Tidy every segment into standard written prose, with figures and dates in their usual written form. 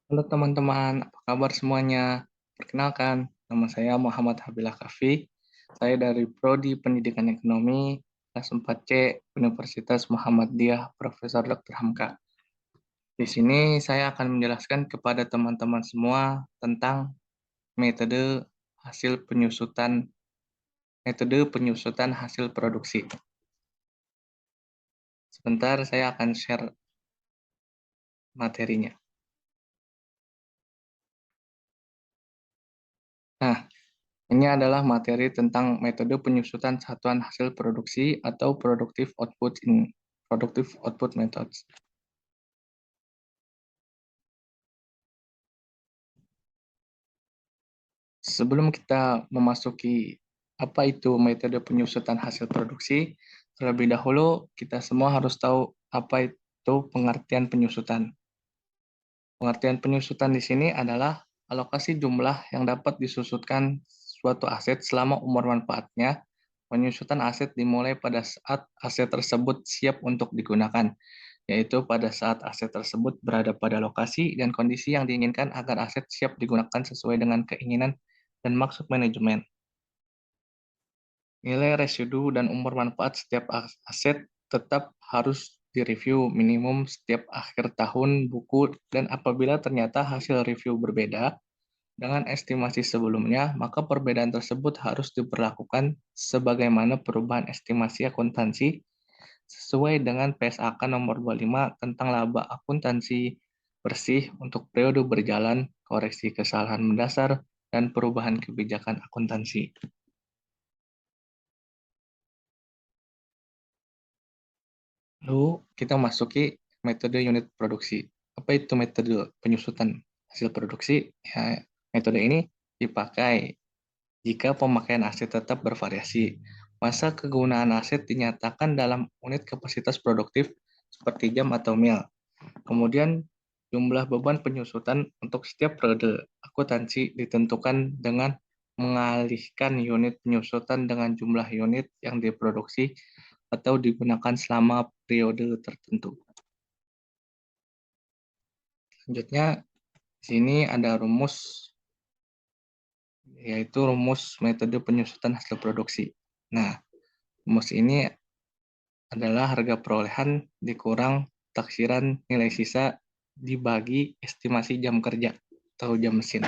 Halo teman-teman, apa kabar semuanya? Perkenalkan, nama saya Muhammad Habilah Kafi. Saya dari Prodi Pendidikan Ekonomi, kelas 4C, Universitas Muhammadiyah, Profesor Dr. Hamka. Di sini saya akan menjelaskan kepada teman-teman semua tentang metode hasil penyusutan, metode penyusutan hasil produksi. Sebentar, saya akan share materinya. Nah, ini adalah materi tentang metode penyusutan satuan hasil produksi atau productive output methods. Sebelum kita memasuki apa itu metode penyusutan hasil produksi, terlebih dahulu kita semua harus tahu apa itu pengertian penyusutan. Pengertian penyusutan di sini adalah alokasi jumlah yang dapat disusutkan suatu aset selama umur manfaatnya. Penyusutan aset dimulai pada saat aset tersebut siap untuk digunakan, yaitu pada saat aset tersebut berada pada lokasi dan kondisi yang diinginkan agar aset siap digunakan sesuai dengan keinginan dan maksud manajemen. Nilai residu dan umur manfaat setiap aset tetap harus direview minimum setiap akhir tahun buku, dan apabila ternyata hasil review berbeda dengan estimasi sebelumnya, maka perbedaan tersebut harus diperlakukan sebagaimana perubahan estimasi akuntansi sesuai dengan PSAK nomor 25 tentang laba akuntansi bersih untuk periode berjalan, koreksi kesalahan mendasar, dan perubahan kebijakan akuntansi. Lalu kita masuki metode unit produksi. Apa itu metode penyusutan hasil produksi? Ya, metode ini dipakai jika pemakaian aset tetap bervariasi. Masa kegunaan aset dinyatakan dalam unit kapasitas produktif seperti jam atau mil. Kemudian jumlah beban penyusutan untuk setiap periode akuntansi ditentukan dengan mengalihkan unit penyusutan dengan jumlah unit yang diproduksi atau digunakan selama periode tertentu. Selanjutnya, di sini ada rumus, yaitu rumus metode penyusutan hasil produksi. Nah, rumus ini adalah harga perolehan dikurang taksiran nilai sisa dibagi estimasi jam kerja atau jam mesin.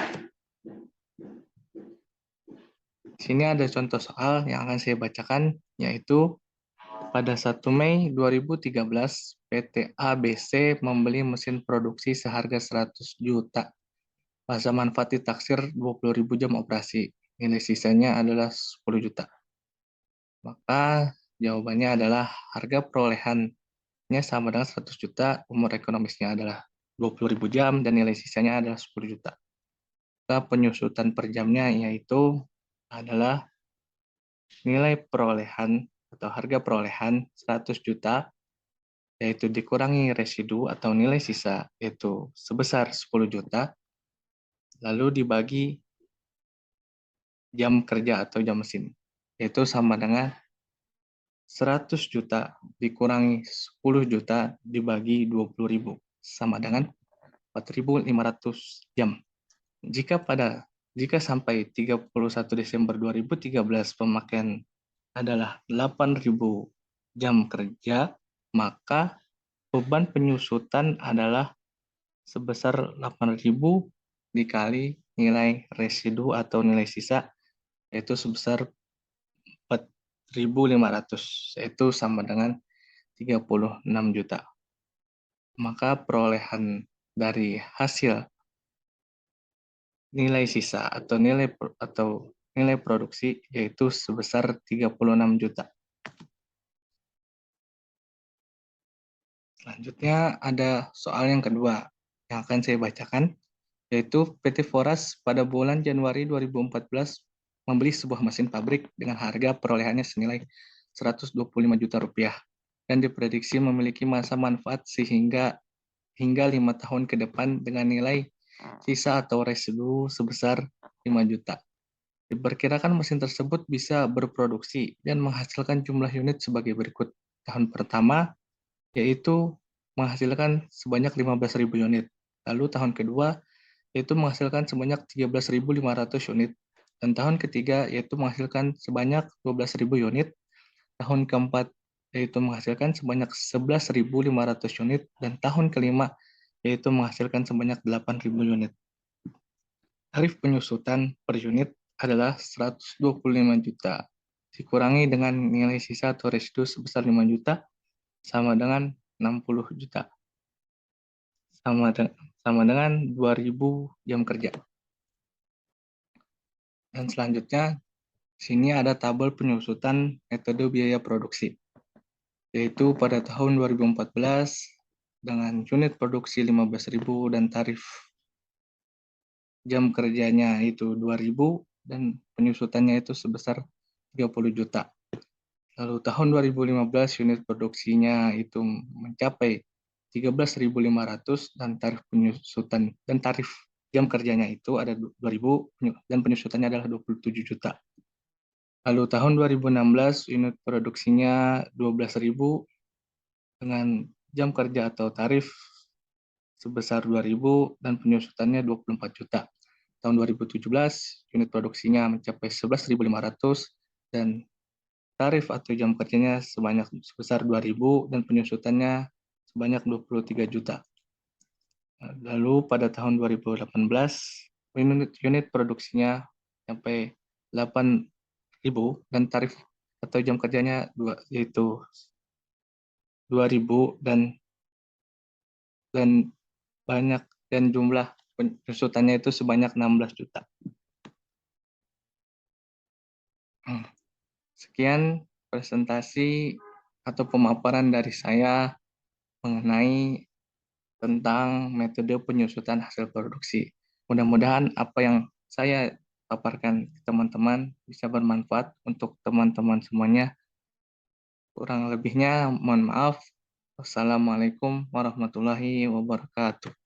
Di sini ada contoh soal yang akan saya bacakan, yaitu pada 1 Mei 2013, PT ABC membeli mesin produksi seharga 100 juta. Masa manfaat ditaksir 20.000 jam operasi. Nilai sisanya adalah 10 juta. Maka jawabannya adalah harga perolehannya sama dengan 100 juta, umur ekonomisnya adalah 20.000 jam, dan nilai sisanya adalah 10 juta. Maka penyusutan per jamnya yaitu adalah nilai perolehan atau harga perolehan 100 juta, yaitu dikurangi residu atau nilai sisa, yaitu sebesar 10 juta, lalu dibagi jam kerja atau jam mesin, yaitu sama dengan 100 juta dikurangi 10 juta dibagi 20.000, sama dengan 4.500 jam. Jika sampai 31 Desember 2013 pemakaian adalah 8.000 jam kerja, maka beban penyusutan adalah sebesar 8.000 dikali nilai residu atau nilai sisa, yaitu sebesar 4.500, yaitu sama dengan 36 juta. Maka perolehan dari hasil nilai sisa atau nilai produksi yaitu sebesar 36 juta. Selanjutnya ada soal yang kedua yang akan saya bacakan, yaitu PT Foras pada bulan Januari 2014 membeli sebuah mesin pabrik dengan harga perolehannya senilai 125 juta rupiah dan diprediksi memiliki masa manfaat hingga 5 tahun ke depan dengan nilai sisa atau residu sebesar 5 juta. Diperkirakan mesin tersebut bisa berproduksi dan menghasilkan jumlah unit sebagai berikut. Tahun pertama yaitu menghasilkan sebanyak 15.000 unit. Lalu tahun kedua yaitu menghasilkan sebanyak 13.500 unit. Dan tahun ketiga yaitu menghasilkan sebanyak 12.000 unit. Tahun keempat yaitu menghasilkan sebanyak 11.500 unit. Dan tahun kelima yaitu menghasilkan sebanyak 8.000 unit. Tarif penyusutan per unit adalah 125 juta, dikurangi dengan nilai sisa atau residu sebesar 5 juta, sama dengan 60 juta, sama dengan 2.000 jam kerja. Dan selanjutnya, sini ada tabel penyusutan metode biaya produksi, yaitu pada tahun 2014 dengan unit produksi 15.000 dan tarif jam kerjanya itu 2.000 dan penyusutannya itu sebesar 30 juta. Lalu tahun 2015 unit produksinya itu mencapai 13.500 dan tarif penyusutan dan tarif jam kerjanya itu ada 2.000 dan penyusutannya adalah 27 juta. Lalu tahun 2016 unit produksinya 12.000 dengan jam kerja atau tarif sebesar 2.000 dan penyusutannya 24 juta. Tahun 2017 unit produksinya mencapai 11.500 dan tarif atau jam kerjanya sebesar 2.000 dan penyusutannya sebanyak 23 juta. Lalu pada tahun 2018 unit produksinya sampai 8.000 dan tarif atau jam kerjanya yaitu 2.000 dan banyak dan jumlah penyusutannya itu sebanyak 16 juta. Sekian presentasi atau pemaparan dari saya mengenai tentang metode penyusutan hasil produksi. Mudah-mudahan apa yang saya paparkan ke teman-teman bisa bermanfaat untuk teman-teman semuanya. Kurang lebihnya mohon maaf. Wassalamualaikum warahmatullahi wabarakatuh.